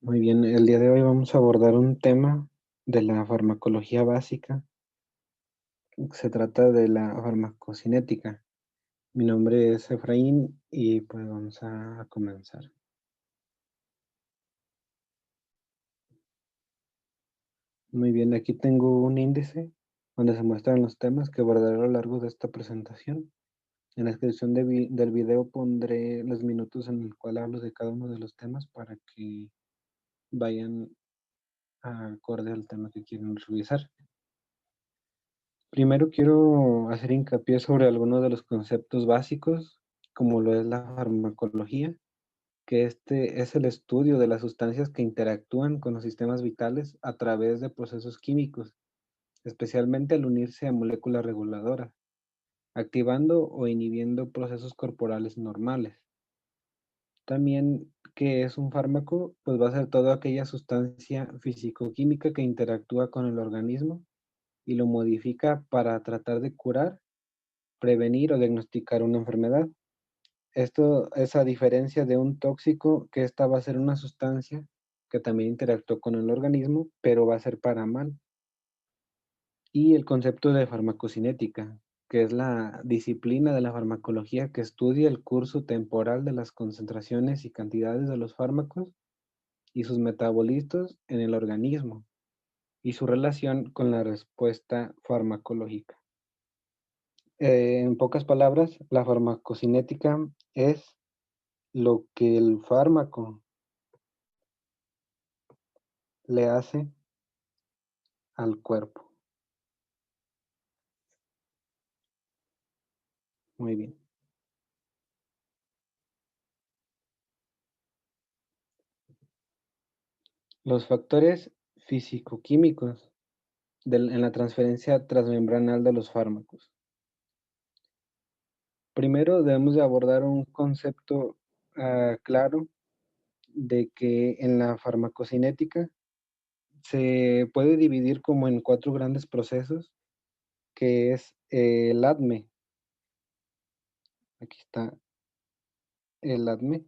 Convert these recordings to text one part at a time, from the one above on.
Muy bien, el día de hoy vamos a abordar un tema de la farmacología básica. Se trata de la farmacocinética. Mi nombre es Efraín y pues vamos a comenzar. Muy bien, aquí tengo un índice donde se muestran los temas que abordaré a lo largo de esta presentación. En la descripción del video pondré los minutos en el cual hablo de cada uno de los temas para que vayan acorde al tema que quieren revisar. Primero quiero hacer hincapié sobre algunos de los conceptos básicos, como lo es la farmacología, que este es el estudio de las sustancias que interactúan con los sistemas vitales a través de procesos químicos, especialmente al unirse a moléculas reguladoras, activando o inhibiendo procesos corporales normales. También, ¿qué es un fármaco? Pues va a ser toda aquella sustancia físico-química que interactúa con el organismo y lo modifica para tratar de curar, prevenir o diagnosticar una enfermedad. Esto es a diferencia de un tóxico, que esta va a ser una sustancia que también interactúa con el organismo, pero va a ser para mal. Y el concepto de farmacocinética, que es la disciplina de la farmacología que estudia el curso temporal de las concentraciones y cantidades de los fármacos y sus metabolitos en el organismo y su relación con la respuesta farmacológica. En pocas palabras, la farmacocinética es lo que el fármaco le hace al cuerpo. Muy bien. Los factores físico-químicos en la transferencia transmembranal de los fármacos. Primero debemos de abordar un concepto claro de que en la farmacocinética se puede dividir como en cuatro grandes procesos, que es el ADME. Aquí está el ADME,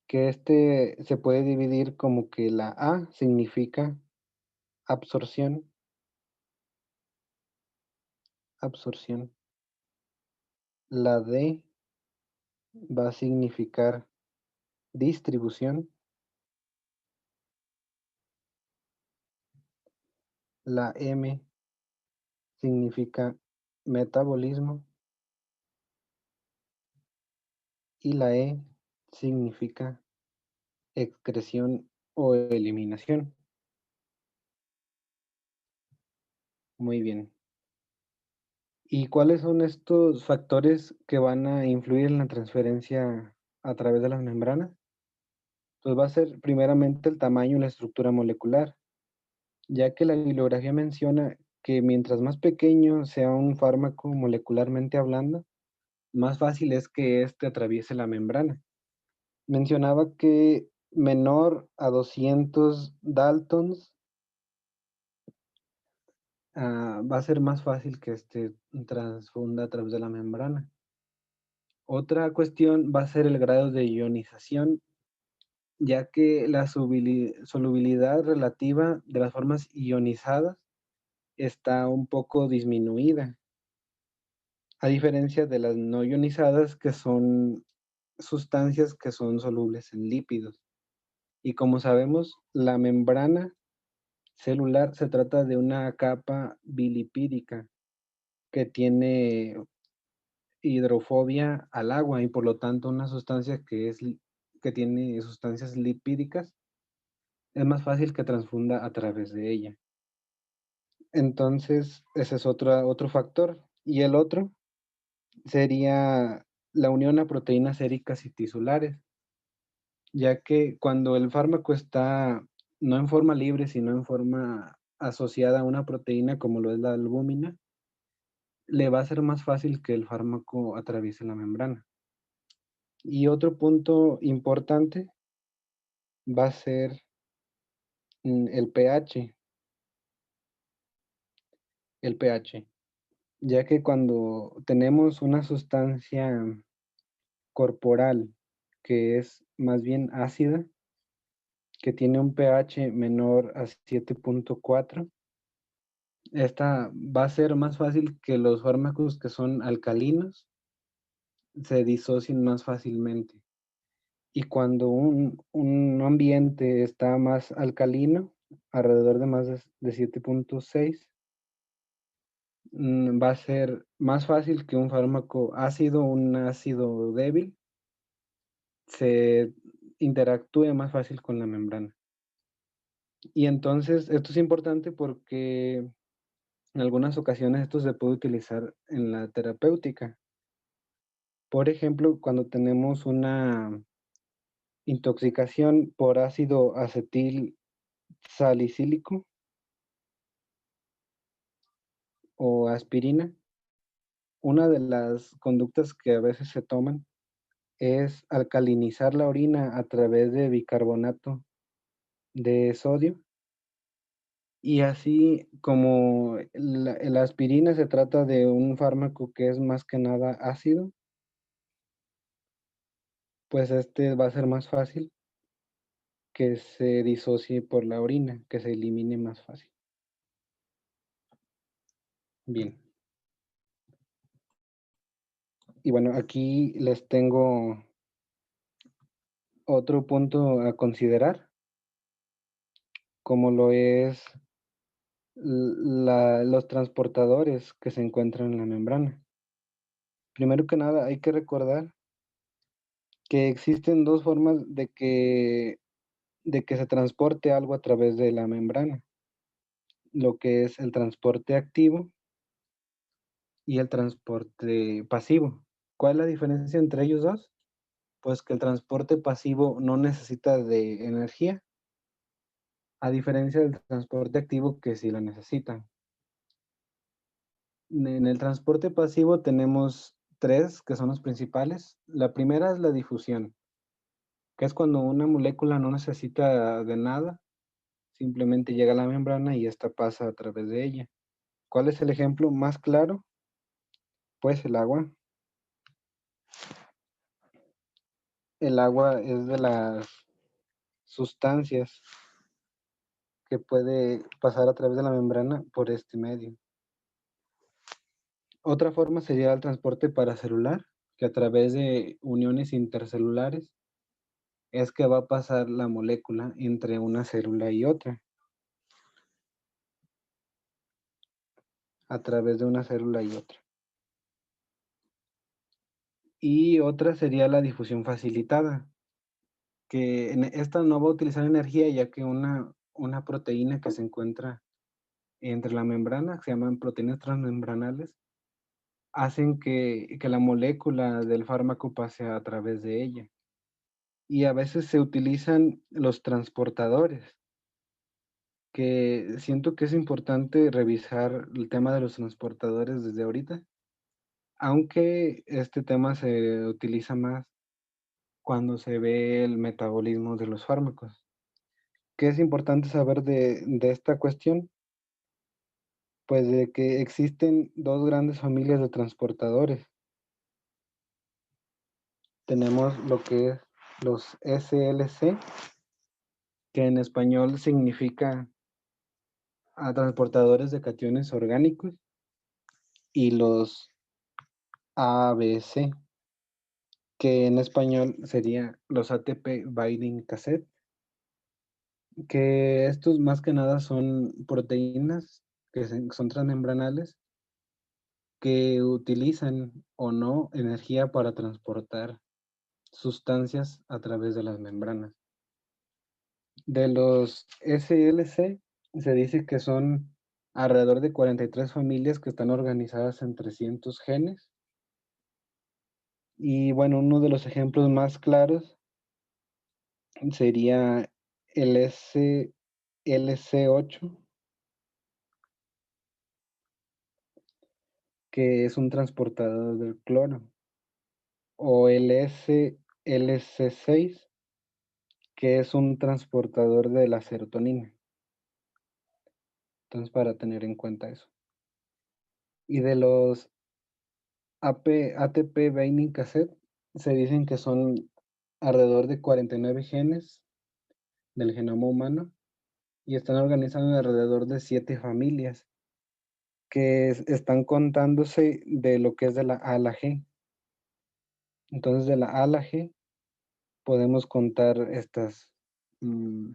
que este se puede dividir como que la A significa absorción, absorción. La D va a significar distribución. La M significa metabolismo y la E significa excreción o eliminación. Muy bien. ¿Y cuáles son estos factores que van a influir en la transferencia a través de las membranas? Pues va a ser primeramente el tamaño y la estructura molecular, ya que la bibliografía menciona que mientras más pequeño sea un fármaco molecularmente hablando, más fácil es que éste atraviese la membrana. Mencionaba que menor a 200 Daltons, va a ser más fácil que este transfunda a través de la membrana. Otra cuestión va a ser el grado de ionización, ya que la solubilidad relativa de las formas ionizadas está un poco disminuida, a diferencia de las no ionizadas, que son sustancias que son solubles en lípidos. Y como sabemos, la membrana celular se trata de una capa bilipídica que tiene hidrofobia al agua y por lo tanto una sustancia que tiene sustancias lipídicas es más fácil que transfunda a través de ella. Entonces, ese es otro factor. Y el otro sería la unión a proteínas séricas y tisulares, ya que cuando el fármaco está no en forma libre, sino en forma asociada a una proteína como lo es la albúmina, le va a ser más fácil que el fármaco atraviese la membrana. Y otro punto importante va a ser el pH, ya que cuando tenemos una sustancia corporal que es más bien ácida, que tiene un pH menor a 7.4. Esta va a ser más fácil que los fármacos que son alcalinos se disocien más fácilmente. Y cuando un ambiente está más alcalino, alrededor de más de 7.6, va a ser más fácil que un fármaco ácido, un ácido débil, se interactúe más fácil con la membrana. Y entonces esto es importante porque en algunas ocasiones esto se puede utilizar en la terapéutica. Por ejemplo, cuando tenemos una intoxicación por ácido acetil salicílico o aspirina, una de las conductas que a veces se toman es alcalinizar la orina a través de bicarbonato de sodio. Y así como la aspirina se trata de un fármaco que es más que nada ácido, pues este va a ser más fácil que se disocie por la orina, que se elimine más fácil. Bien. Y bueno, aquí les tengo otro punto a considerar, como lo es los transportadores que se encuentran en la membrana. Primero que nada, hay que recordar que existen dos formas de que se transporte algo a través de la membrana, lo que es el transporte activo y el transporte pasivo. ¿Cuál es la diferencia entre ellos dos? Pues que el transporte pasivo no necesita de energía, a diferencia del transporte activo que sí la necesita. En el transporte pasivo tenemos tres que son los principales. La primera es la difusión, que es cuando una molécula no necesita de nada, simplemente llega a la membrana y esta pasa a través de ella. ¿Cuál es el ejemplo más claro? Pues el agua. El agua es de las sustancias que puede pasar a través de la membrana por este medio. Otra forma sería el transporte paracelular, que a través de uniones intercelulares es que va a pasar la molécula entre una célula y otra, a través de una célula y otra. Y otra sería la difusión facilitada, que esta no va a utilizar energía ya que una proteína que se encuentra entre la membrana, que se llaman proteínas transmembranales, hacen que la molécula del fármaco pase a través de ella. Y a veces se utilizan los transportadores, que siento que es importante revisar el tema de los transportadores desde ahorita, aunque este tema se utiliza más cuando se ve el metabolismo de los fármacos. ¿Qué es importante saber de esta cuestión? Pues de que existen dos grandes familias de transportadores. Tenemos lo que es los SLC, que en español significa transportadores de cationes orgánicos, y los ABC, que en español sería los ATP Binding Cassette, que estos más que nada son proteínas que son transmembranales que utilizan o no energía para transportar sustancias a través de las membranas. De los SLC se dice que son alrededor de 43 familias que están organizadas en 300 genes. Y bueno, uno de los ejemplos más claros sería el SLC8, que es un transportador del cloro, o el SLC6, que es un transportador de la serotonina. Entonces, para tener en cuenta eso. Y de los ATP Binding Cassette, se dicen que son alrededor de 49 genes del genoma humano y están organizados en alrededor de 7 familias que están contándose de lo que es de la A a la G. Entonces, de la A a la G podemos contar mm,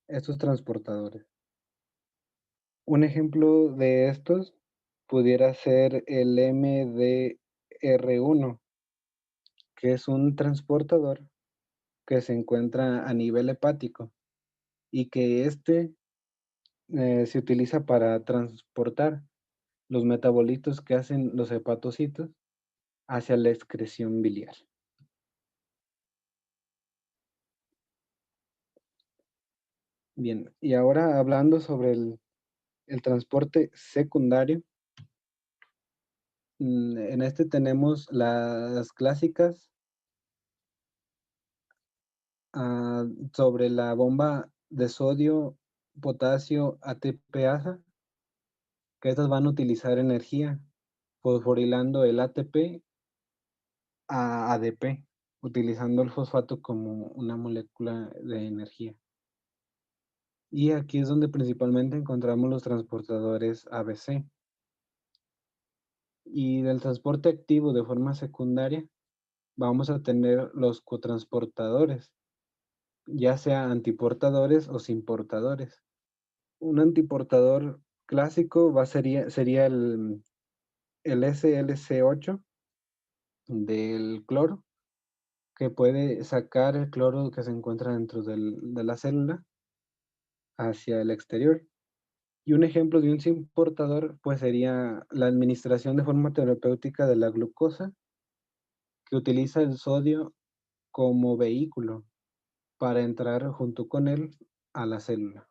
estos transportadores. Un ejemplo de estos pudiera ser el MDR1, que es un transportador que se encuentra a nivel hepático y que se utiliza para transportar los metabolitos que hacen los hepatocitos hacia la excreción biliar. Bien, y ahora hablando sobre el transporte secundario, en este tenemos las clásicas sobre la bomba de sodio, potasio, ATPasa, que estas van a utilizar energía fosforilando el ATP a ADP, utilizando el fosfato como una molécula de energía. Y aquí es donde principalmente encontramos los transportadores ABC. Y del transporte activo de forma secundaria, vamos a tener los cotransportadores, ya sea antiportadores o sin portadores. Un antiportador clásico sería el SLC8 del cloro, que puede sacar el cloro que se encuentra dentro de la célula hacia el exterior. Y un ejemplo de un sin portador, pues sería la administración de forma terapéutica de la glucosa, que utiliza el sodio como vehículo para entrar junto con él a la célula.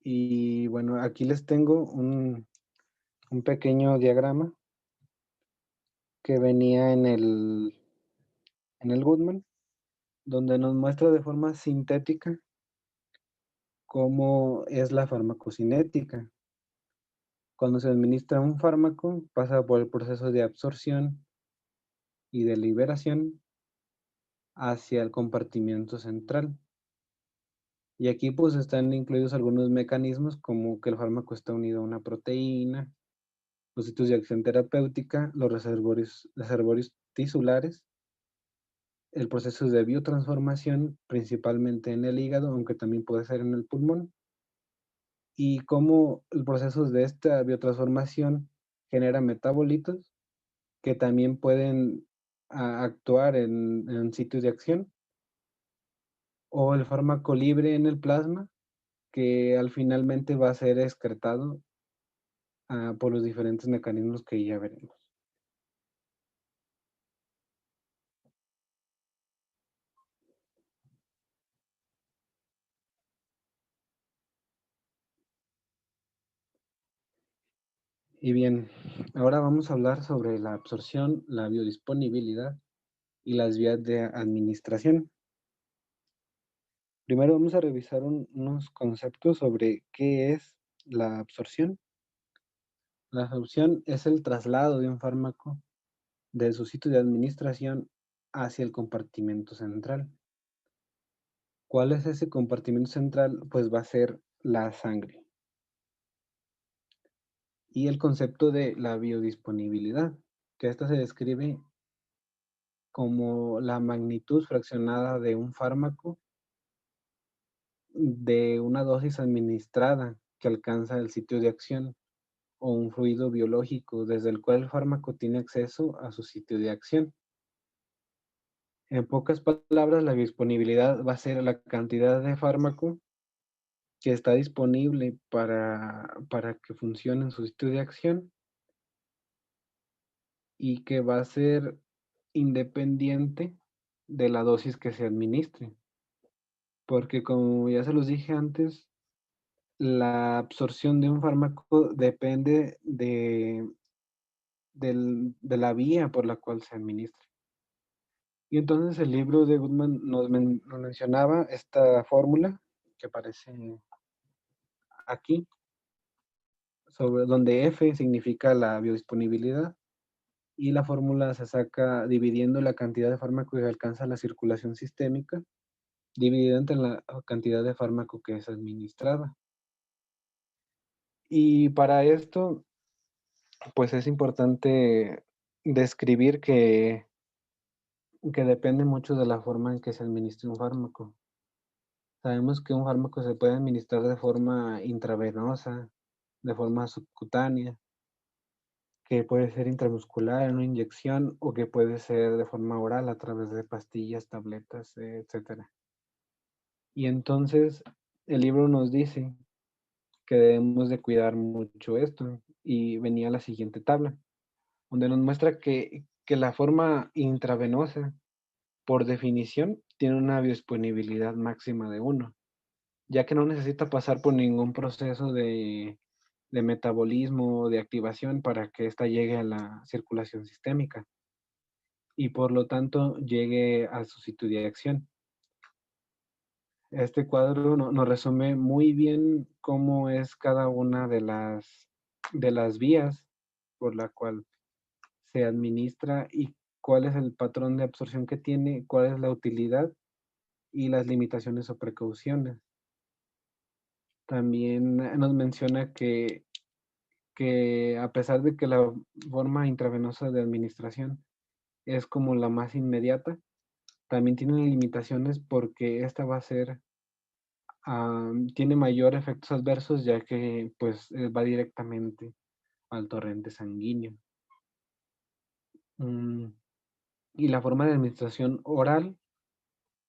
Y bueno, aquí les tengo un pequeño diagrama que venía en el Goodman, donde nos muestra de forma sintética cómo es la farmacocinética. Cuando se administra un fármaco, pasa por el proceso de absorción y de liberación hacia el compartimiento central. Y aquí pues están incluidos algunos mecanismos como que el fármaco está unido a una proteína, los sitios de acción terapéutica, los reservorios tisulares, el proceso de biotransformación, principalmente en el hígado, aunque también puede ser en el pulmón, y cómo el proceso de esta biotransformación genera metabolitos que también pueden actuar en sitios de acción, o el fármaco libre en el plasma, que al finalmente va a ser excretado por los diferentes mecanismos que ya veremos. Y bien, ahora vamos a hablar sobre la absorción, la biodisponibilidad y las vías de administración. Primero vamos a revisar unos conceptos sobre qué es la absorción. La absorción es el traslado de un fármaco de su sitio de administración hacia el compartimento central. ¿Cuál es ese compartimento central? Pues va a ser la sangre. Y el concepto de la biodisponibilidad, que esta se describe como la magnitud fraccionada de un fármaco de una dosis administrada que alcanza el sitio de acción o un fluido biológico desde el cual el fármaco tiene acceso a su sitio de acción. En pocas palabras, la disponibilidad va a ser la cantidad de fármaco que está disponible para que funcione en su sitio de acción y que va a ser independiente de la dosis que se administre. Porque como ya se los dije antes, la absorción de un fármaco depende de la vía por la cual se administra. Y entonces el libro de Goodman nos mencionaba esta fórmula que aparece aquí, sobre donde F significa la biodisponibilidad y la fórmula se saca dividiendo la cantidad de fármaco que alcanza la circulación sistémica, dividida entre la cantidad de fármaco que es administrada. Y para esto, pues es importante describir que depende mucho de la forma en que se administre un fármaco. Sabemos que un fármaco se puede administrar de forma intravenosa, de forma subcutánea, que puede ser intramuscular en una inyección o que puede ser de forma oral a través de pastillas, tabletas, etcétera. Y entonces el libro nos dice que debemos de cuidar mucho esto y venía la siguiente tabla, donde nos muestra que la forma intravenosa, por definición, tiene una biodisponibilidad máxima de 1, ya que no necesita pasar por ningún proceso de metabolismo o de activación para que ésta llegue a la circulación sistémica y por lo tanto llegue a su sitio de acción. Este cuadro nos resume muy bien cómo es cada una de las vías por la cual se administra y cuál es el patrón de absorción que tiene, cuál es la utilidad y las limitaciones o precauciones. También nos menciona que a pesar de que la forma intravenosa de administración es como la más inmediata, también tiene limitaciones porque esta va a ser, tiene mayor efectos adversos ya que pues va directamente al torrente sanguíneo. Mm, y la forma de administración oral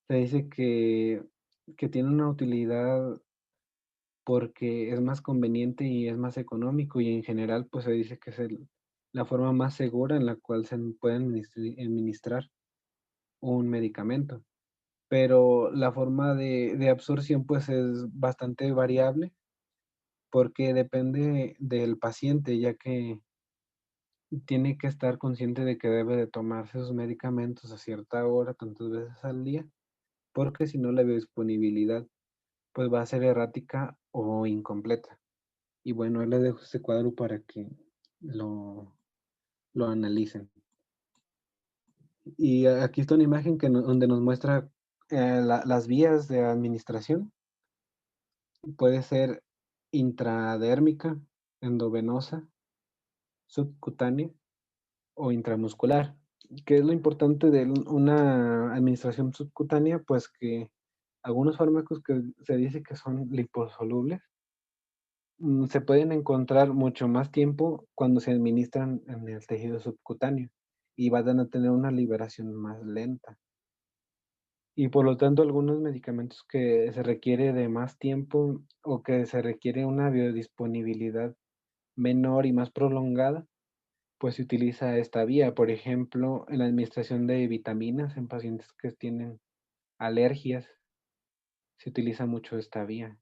se dice que tiene una utilidad porque es más conveniente y es más económico y en general pues se dice que es la forma más segura en la cual se puede administrar un medicamento. Pero la forma de absorción pues es bastante variable porque depende del paciente, ya que tiene que estar consciente de que debe de tomarse sus medicamentos a cierta hora, tantas veces al día, porque si no la biodisponibilidad pues va a ser errática o incompleta. Y bueno, ahí les dejo este cuadro para que lo, lo analicen. Y aquí está una imagen donde nos muestra las vías de administración. Puede ser intradérmica, endovenosa, subcutánea o intramuscular. ¿Qué es lo importante de una administración subcutánea? Pues que algunos fármacos que se dice que son liposolubles, se pueden encontrar mucho más tiempo cuando se administran en el tejido subcutáneo y van a tener una liberación más lenta. Y por lo tanto, algunos medicamentos que se requiere de más tiempo o que se requiere una biodisponibilidad menor y más prolongada, pues se utiliza esta vía. Por ejemplo, en la administración de vitaminas en pacientes que tienen alergias, se utiliza mucho esta vía.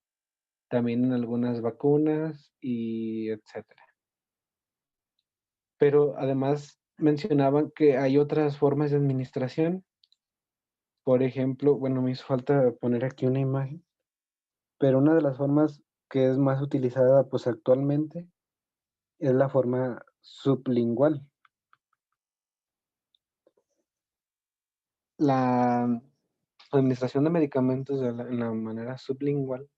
También en algunas vacunas y etcétera. Pero además mencionaban que hay otras formas de administración. Por ejemplo, bueno, me hizo falta poner aquí una imagen, pero una de las formas que es más utilizada, pues, actualmente es la forma sublingual. La administración de medicamentos en la manera sublingual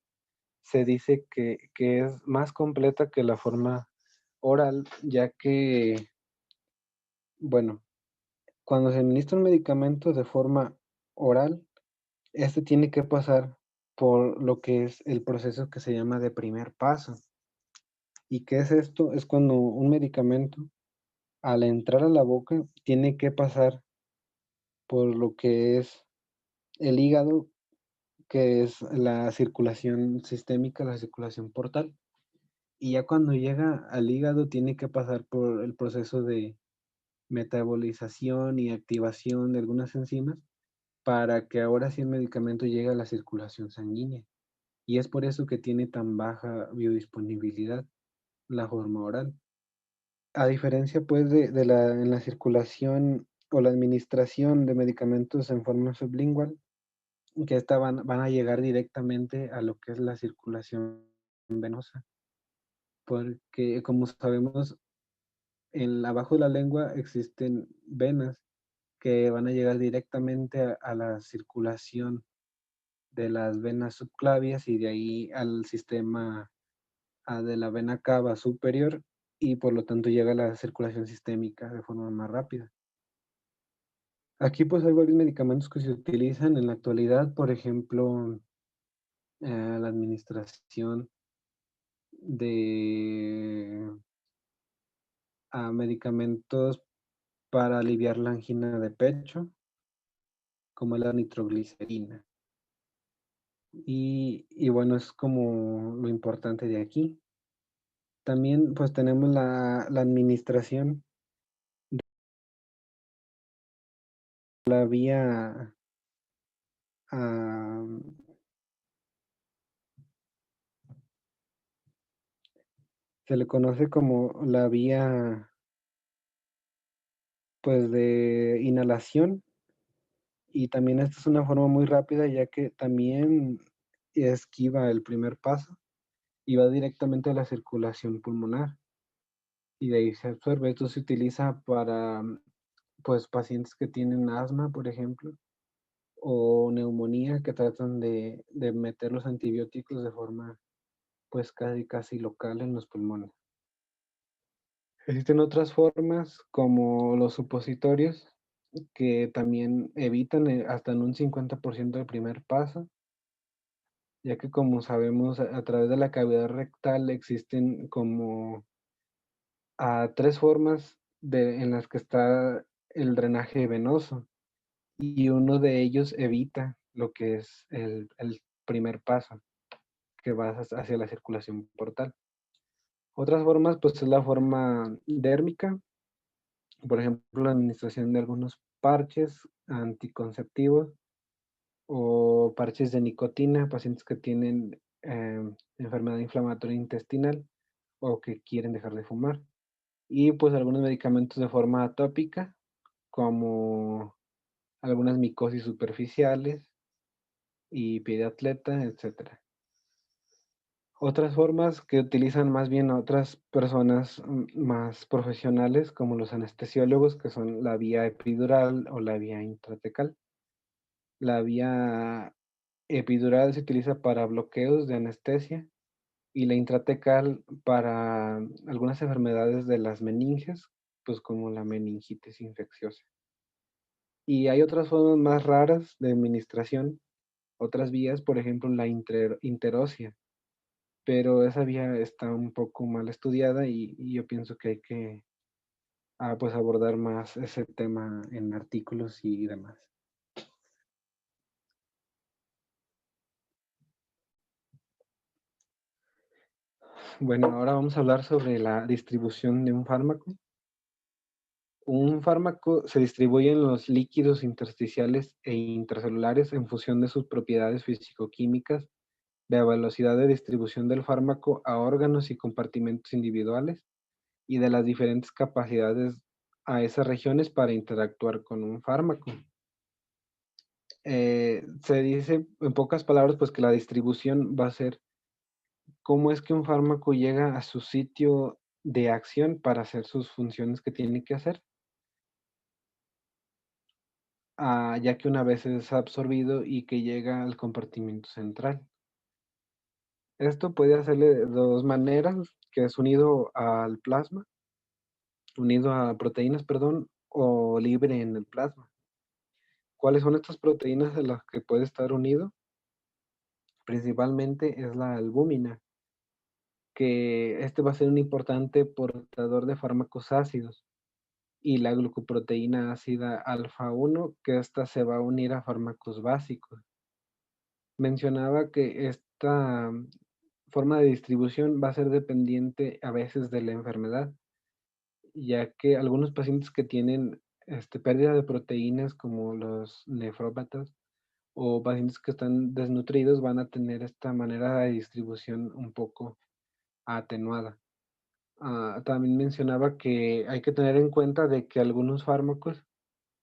se dice que es más completa que la forma oral, ya que, bueno, cuando se administra un medicamento de forma oral, este tiene que pasar por lo que es el proceso que se llama de primer paso. ¿Y qué es esto? Es cuando un medicamento, al entrar a la boca, tiene que pasar por lo que es el hígado, que es la circulación sistémica, la circulación portal. Y ya cuando llega al hígado, tiene que pasar por el proceso de metabolización y activación de algunas enzimas para que ahora sí el medicamento llegue a la circulación sanguínea. Y es por eso que tiene tan baja biodisponibilidad la forma oral. A diferencia, pues, en la circulación o la administración de medicamentos en forma sublingual, que esta van a llegar directamente a lo que es la circulación venosa, porque como sabemos, abajo de la lengua existen venas que van a llegar directamente a la circulación de las venas subclavias y de ahí al sistema de la vena cava superior y por lo tanto llega a la circulación sistémica de forma más rápida. Aquí pues hay varios medicamentos que se utilizan en la actualidad, por ejemplo, la administración de medicamentos para aliviar la angina de pecho, como la nitroglicerina. Y bueno, es como lo importante de aquí. También pues tenemos la administración, la vía, ah, se le conoce como la vía pues de inhalación y también esta es una forma muy rápida ya que también esquiva el primer paso y va directamente a la circulación pulmonar y de ahí se absorbe. Esto se utiliza para pues pacientes que tienen asma, por ejemplo, o neumonía que tratan de meter los antibióticos de forma pues casi local en los pulmones. Existen otras formas como los supositorios que también evitan hasta en un 50% el primer paso, ya que como sabemos a través de la cavidad rectal existen como tres formas en las que está el drenaje venoso y uno de ellos evita lo que es el primer paso que va hacia la circulación portal. Otras formas pues es la forma dérmica, por ejemplo la administración de algunos parches anticonceptivos o parches de nicotina, pacientes que tienen enfermedad inflamatoria intestinal o que quieren dejar de fumar. Y pues algunos medicamentos de forma atópica, como algunas micosis superficiales y pie de atleta, etcétera. Otras formas que utilizan más bien a otras personas más profesionales, como los anestesiólogos, que son la vía epidural o la vía intratecal. La vía epidural se utiliza para bloqueos de anestesia y la intratecal para algunas enfermedades de las meninges, pues como la meningitis infecciosa. Y hay otras formas más raras de administración, otras vías, por ejemplo, la interósea, pero esa vía está un poco mal estudiada y yo pienso que hay que pues abordar más ese tema en artículos y demás. Bueno, ahora vamos a hablar sobre la distribución de un fármaco. Un fármaco se distribuye en los líquidos intersticiales e intracelulares en función de sus propiedades físico-químicas, de la velocidad de distribución del fármaco a órganos y compartimentos individuales y de las diferentes capacidades a esas regiones para interactuar con un fármaco. Se dice en pocas palabras pues que la distribución va a ser cómo es que un fármaco llega a su sitio de acción para hacer sus funciones que tiene que hacer, ya que una vez es absorbido y que llega al compartimento central. Esto puede hacerle de dos maneras, que es unido al plasma, unido a proteínas, perdón, o libre en el plasma. ¿Cuáles son estas proteínas de las que puede estar unido? Principalmente es la albúmina, que este va a ser un importante portador de fármacos ácidos, y la glucoproteína ácida alfa 1, que esta se va a unir a fármacos básicos. Mencionaba que esta forma de distribución va a ser dependiente a veces de la enfermedad, ya que algunos pacientes que tienen pérdida de proteínas como los nefrópatas o pacientes que están desnutridos van a tener esta manera de distribución un poco atenuada. También mencionaba que hay que tener en cuenta de que algunos fármacos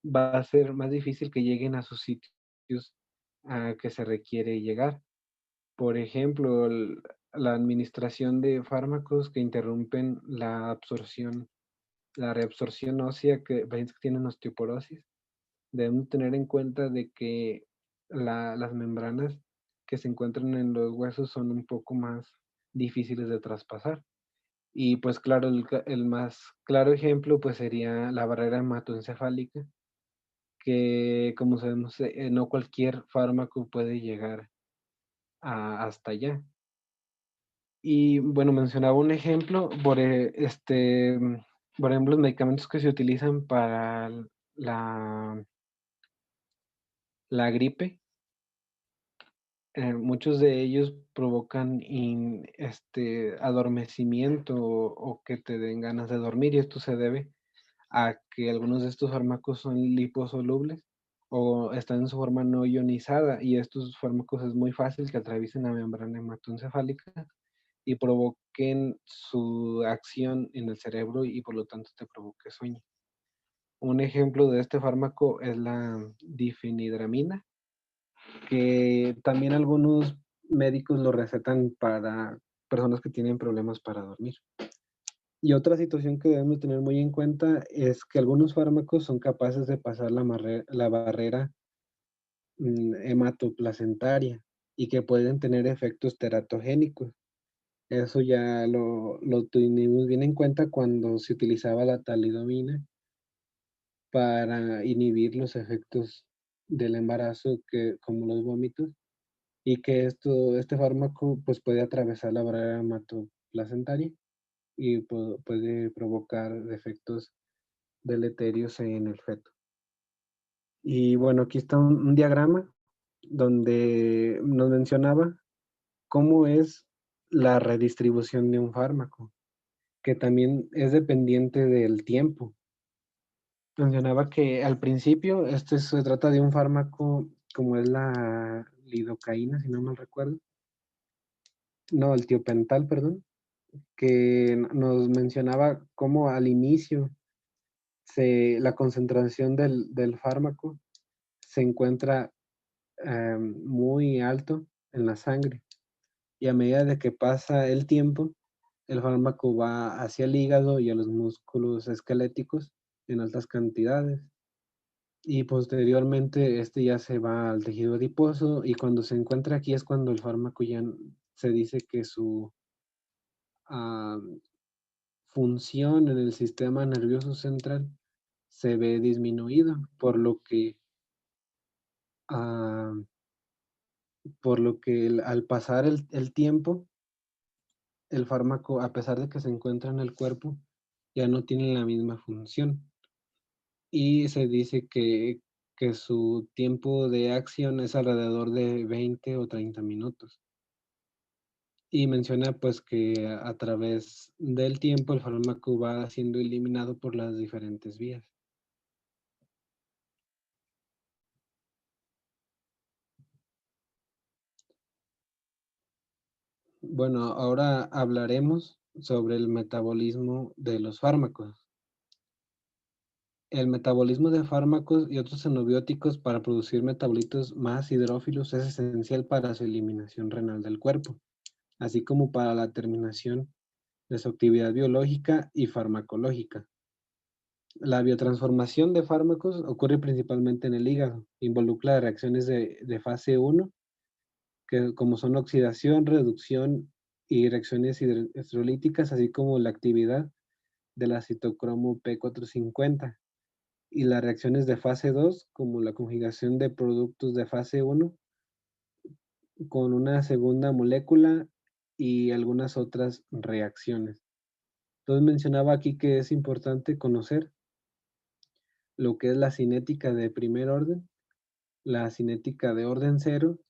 va a ser más difícil que lleguen a sus sitios a que se requiere llegar. Por ejemplo, la administración de fármacos que interrumpen la absorción la reabsorción ósea, que pacientes que tienen osteoporosis, debemos tener en cuenta de que las membranas que se encuentran en los huesos son un poco más difíciles de traspasar. Y pues claro, el más claro ejemplo pues sería la barrera hematoencefálica, que como sabemos, no cualquier fármaco puede llegar hasta allá. Y bueno, mencionaba un ejemplo, por ejemplo, los medicamentos que se utilizan para la, la gripe, muchos de ellos provocan adormecimiento o que te den ganas de dormir, y esto se debe a que algunos de estos fármacos son liposolubles o están en su forma no ionizada, y estos fármacos es muy fácil que atraviesen la membrana hematoencefálica y provoquen su acción en el cerebro y por lo tanto te provoque sueño. Un ejemplo de este fármaco es la difenhidramina, que también algunos médicos lo recetan para personas que tienen problemas para dormir. Y otra situación que debemos tener muy en cuenta es que algunos fármacos son capaces de pasar la barrera hematoplacentaria y que pueden tener efectos teratogénicos. Eso ya lo tuvimos bien en cuenta cuando se utilizaba la talidomina para inhibir los efectos del embarazo, que, como los vómitos, y que este fármaco pues, puede atravesar la barrera hematoplacentaria y puede provocar efectos deleterios en el feto. Y bueno, aquí está un diagrama donde nos mencionaba cómo es la redistribución de un fármaco, que también es dependiente del tiempo. Mencionaba que al principio se trata de un fármaco como es la lidocaína, si no mal recuerdo. No, el tiopental, perdón, que nos mencionaba cómo al inicio la concentración del fármaco se encuentra muy alto en la sangre, y a medida de que pasa el tiempo, el fármaco va hacia el hígado y a los músculos esqueléticos en altas cantidades. Y posteriormente ya se va al tejido adiposo, y cuando se encuentra aquí es cuando el fármaco ya se dice que su ah, función en el sistema nervioso central se ve disminuida, ah, por lo que al pasar el tiempo, el fármaco, a pesar de que se encuentra en el cuerpo, ya no tiene la misma función. Y se dice que su tiempo de acción es alrededor de 20 o 30 minutos. Y menciona pues que a través del tiempo el fármaco va siendo eliminado por las diferentes vías. Bueno, ahora hablaremos sobre el metabolismo de los fármacos. El metabolismo de fármacos y otros xenobióticos para producir metabolitos más hidrófilos es esencial para su eliminación renal del cuerpo, así como para la terminación de su actividad biológica y farmacológica. La biotransformación de fármacos ocurre principalmente en el hígado. Involucra reacciones de fase 1, que como son oxidación, reducción y reacciones hidrolíticas, así como la actividad de la citocromo P450. Y las reacciones de fase 2, como la conjugación de productos de fase 1 con una segunda molécula y algunas otras reacciones. Entonces mencionaba aquí que es importante conocer lo que es la cinética de primer orden, la cinética de orden cero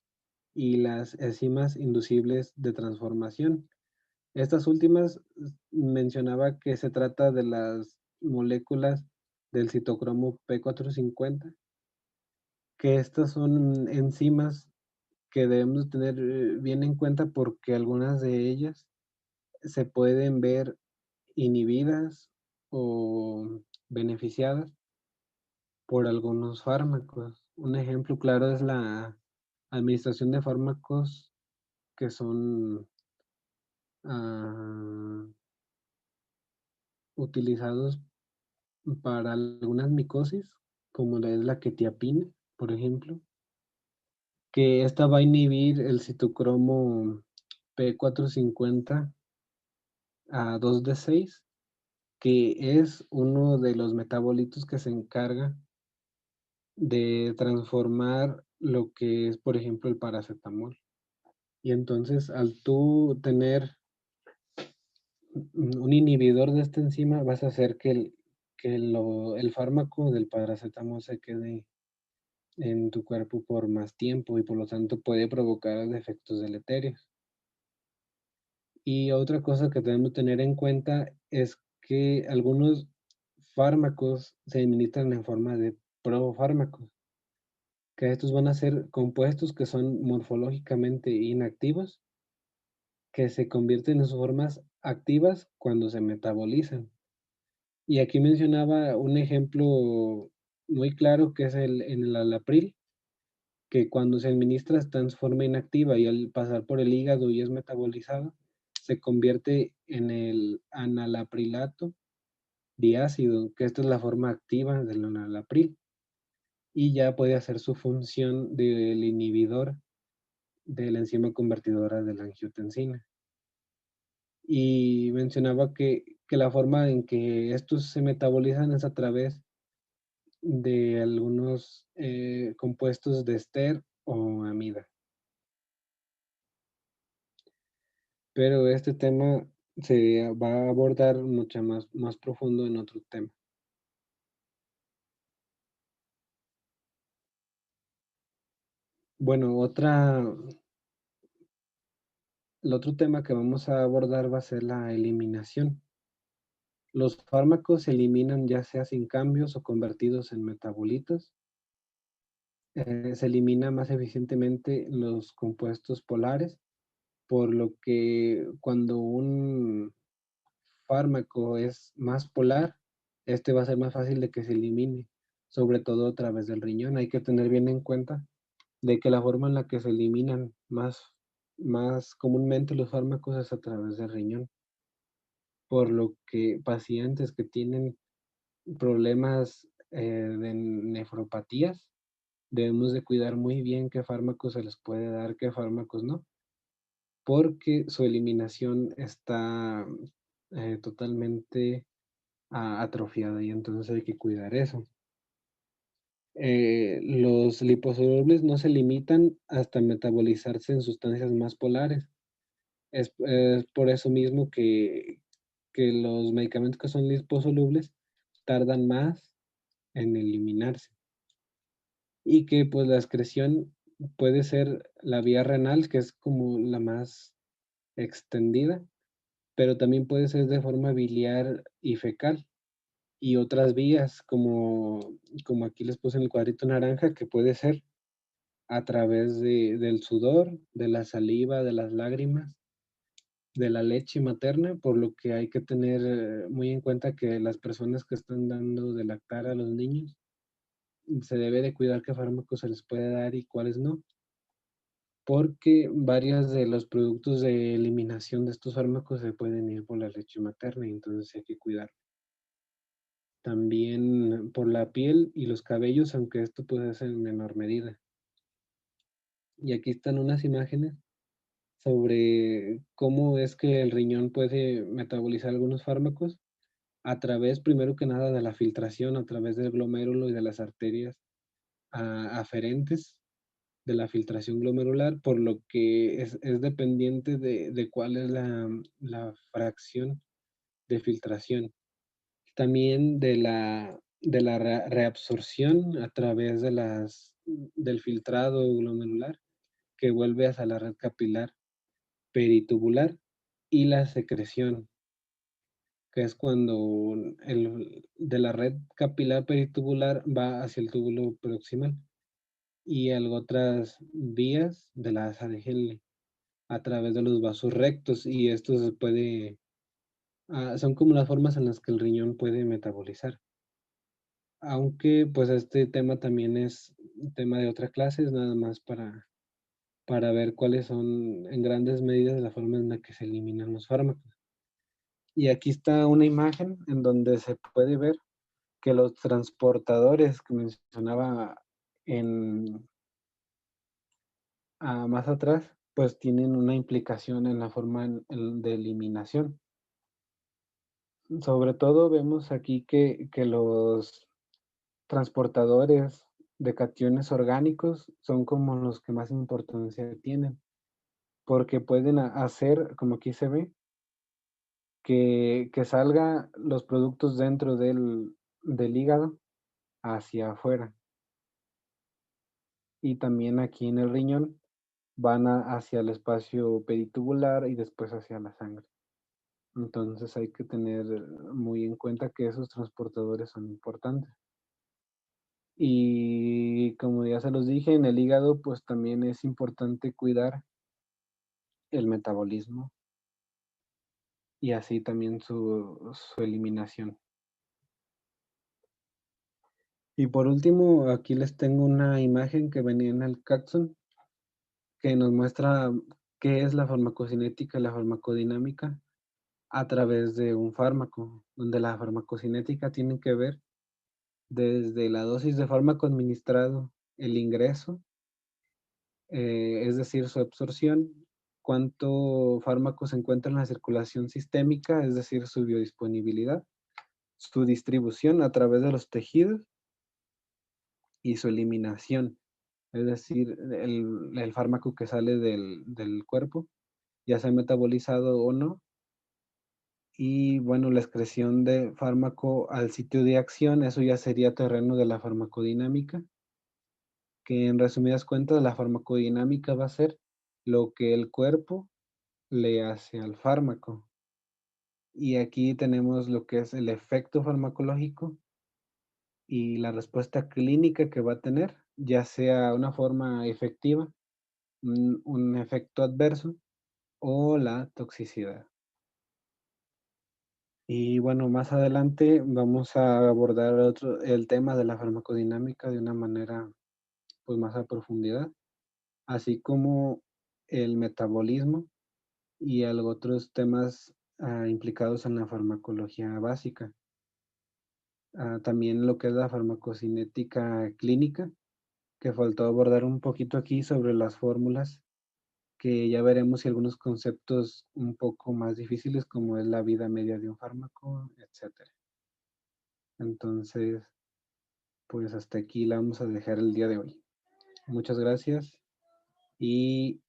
y las enzimas inducibles de transformación. Estas últimas mencionaba que se trata de las moléculas del citocromo P450, que estas son enzimas que debemos tener bien en cuenta porque algunas de ellas se pueden ver inhibidas o beneficiadas por algunos fármacos. Un ejemplo claro es la administración de fármacos que son ah, utilizados para algunas micosis, como es la quetiapina, por ejemplo, que esta va a inhibir el citocromo P450 a 2D6, que es uno de los metabolitos que se encarga de transformar lo que es, por ejemplo, el paracetamol. Y entonces, al tú tener un inhibidor de esta enzima, vas a hacer que el fármaco del paracetamol se quede en tu cuerpo por más tiempo y por lo tanto puede provocar efectos deleterios. Y otra cosa que debemos tener en cuenta es que algunos fármacos se administran en forma de profármacos, que estos van a ser compuestos que son morfológicamente inactivos, que se convierten en sus formas activas cuando se metabolizan. Y aquí mencionaba un ejemplo muy claro que es el alapril, que cuando se administra está en su forma inactiva y al pasar por el hígado y es metabolizado, se convierte en el analaprilato diácido, que esta es la forma activa del enalapril, y ya puede hacer su función del inhibidor de la enzima convertidora de la angiotensina. Y mencionaba que la forma en que estos se metabolizan es a través de algunos compuestos de ester o amida. Pero este tema se va a abordar mucho más profundo en otro tema. Bueno, el otro tema que vamos a abordar va a ser la eliminación. Los fármacos se eliminan ya sea sin cambios o convertidos en metabolitos. Se elimina más eficientemente los compuestos polares, por lo que cuando un fármaco es más polar, este va a ser más fácil de que se elimine, sobre todo a través del riñón. Hay que tener bien en cuenta de que la forma en la que se eliminan más comúnmente los fármacos es a través del riñón, por lo que pacientes que tienen problemas de nefropatías, debemos de cuidar muy bien qué fármacos se les puede dar, qué fármacos no, porque su eliminación está totalmente atrofiada y entonces hay que cuidar eso. Los liposolubles no se limitan hasta metabolizarse en sustancias más polares. Es por eso mismo que los medicamentos que son liposolubles tardan más en eliminarse y que pues la excreción puede ser la vía renal, que es como la más extendida, pero también puede ser de forma biliar y fecal y otras vías como aquí les puse en el cuadrito naranja, que puede ser a través del sudor, de la saliva, de las lágrimas, de la leche materna, por lo que hay que tener muy en cuenta que las personas que están dando de lactar a los niños, se debe de cuidar qué fármacos se les puede dar y cuáles no, porque varios de los productos de eliminación de estos fármacos se pueden ir por la leche materna y entonces hay que cuidar. También por la piel y los cabellos, aunque esto puede ser en menor medida. Y aquí están unas imágenes sobre cómo es que el riñón puede metabolizar algunos fármacos a través, primero que nada, de la filtración, a través del glomérulo y de las arterias aferentes de la filtración glomerular, por lo que es dependiente de cuál es la fracción de filtración. También de la reabsorción a través del filtrado glomerular que vuelve hacia la red capilar peritubular y la secreción, que es cuando de la red capilar peritubular va hacia el túbulo proximal y algo otras vías de la asa de Henle a través de los vasos rectos y esto se puede, son como las formas en las que el riñón puede metabolizar. Aunque pues este tema también es un tema de otra clase, es nada más para ver cuáles son en grandes medidas la forma en la que se eliminan los fármacos. Y aquí está una imagen en donde se puede ver que los transportadores que mencionaba en, más atrás, pues tienen una implicación en la forma de eliminación. Sobre todo vemos aquí que los transportadores de cationes orgánicos son como los que más importancia tienen, porque pueden hacer, como aquí se ve, que salga los productos dentro del hígado hacia afuera. Y también aquí en el riñón van hacia el espacio peritubular y después hacia la sangre. Entonces hay que tener muy en cuenta que esos transportadores son importantes. Y como ya se los dije, en el hígado pues también es importante cuidar el metabolismo y así también su eliminación. Y por último, aquí les tengo una imagen que venía en el Catson, que nos muestra qué es la farmacocinética y la farmacodinámica a través de un fármaco, donde la farmacocinética tiene que ver desde la dosis de fármaco administrado, el ingreso, es decir, su absorción, cuánto fármaco se encuentra en la circulación sistémica, es decir, su biodisponibilidad, su distribución a través de los tejidos y su eliminación, es decir, el fármaco que sale del cuerpo, ya sea metabolizado o no. Y bueno, la excreción de fármaco al sitio de acción, eso ya sería terreno de la farmacodinámica, que en resumidas cuentas la farmacodinámica va a ser lo que el cuerpo le hace al fármaco. Y aquí tenemos lo que es el efecto farmacológico y la respuesta clínica que va a tener, ya sea una forma efectiva, un efecto adverso o la toxicidad. Y bueno, más adelante vamos a abordar el tema de la farmacodinámica de una manera pues más a profundidad, así como el metabolismo y otros temas implicados en la farmacología básica. También lo que es la farmacocinética clínica, que faltó abordar un poquito aquí sobre las fórmulas, que ya veremos y algunos conceptos un poco más difíciles como es la vida media de un fármaco, etcétera. Entonces, pues hasta aquí la vamos a dejar el día de hoy. Muchas gracias y